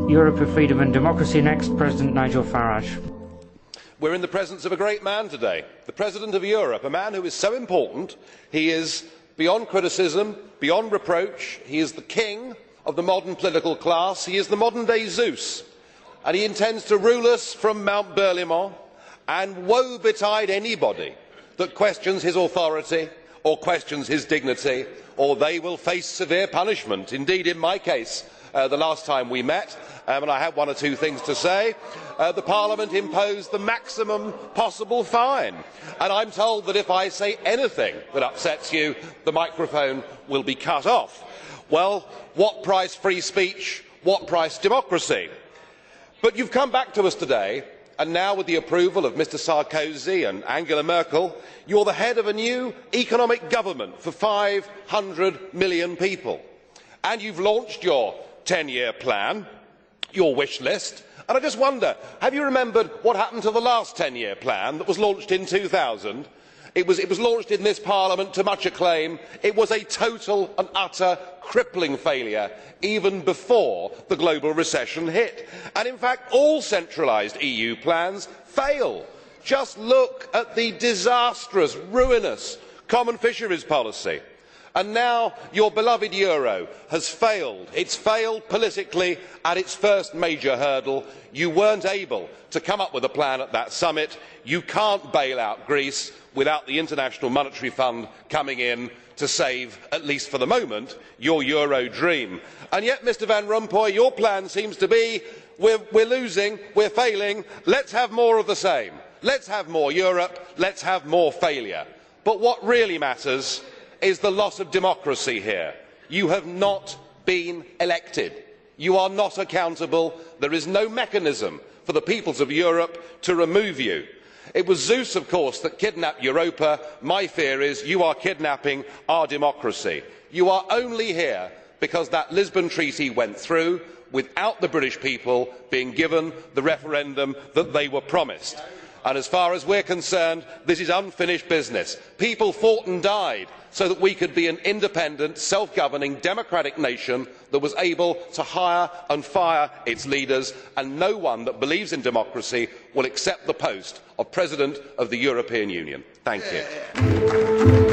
Europe of Freedom and Democracy. Next, President Nigel Farage. We're in the presence of a great man today, the President of Europe, a man who is so important. He is beyond criticism, beyond reproach. He is the king of the modern political class. He is the modern-day Zeus, and he intends to rule us from Mt Berlaymont, and woe betide anybody that questions his authority or questions his dignity, or they will face severe punishment. Indeed, in my case, the last time we met, and I had one or two things to say, the Parliament imposed the maximum possible fine, and I'm told that if I say anything that upsets you, the microphone will be cut off. Well, what price free speech? What price democracy? But you've come back to us today, and now with the approval of Mr Sarkozy and Angela Merkel, you're the head of a new economic government for 500 million people, and you've launched your 10-year plan, your wish list, and I just wonder, have you remembered what happened to the last 10-year plan that was launched in 2000? It was launched in this Parliament to much acclaim. It was a total and utter crippling failure even before the global recession hit. And in fact, all centralised EU plans fail. Just look at the disastrous, ruinous common fisheries policy. And now your beloved euro has failed. It's failed politically at its first major hurdle. You weren't able to come up with a plan at that summit. You can't bail out Greece without the International Monetary Fund coming in to save, at least for the moment, your euro dream. And yet, Mr Van Rompuy, your plan seems to be we're losing, we're failing, let's have more of the same. Let's have more Europe, let's have more failure. But what really matters is the loss of democracy here. You have not been elected. You are not accountable. There is no mechanism for the peoples of Europe to remove you. It was Zeus, of course, that kidnapped Europa. My fear is you are kidnapping our democracy. You are only here because that Lisbon Treaty went through without the British people being given the referendum that they were promised. And as far as we're concerned, this is unfinished business. People fought and died so that we could be an independent, self-governing, democratic nation that was able to hire and fire its leaders, and no one that believes in democracy will accept the post of President of the European Union. Thank you.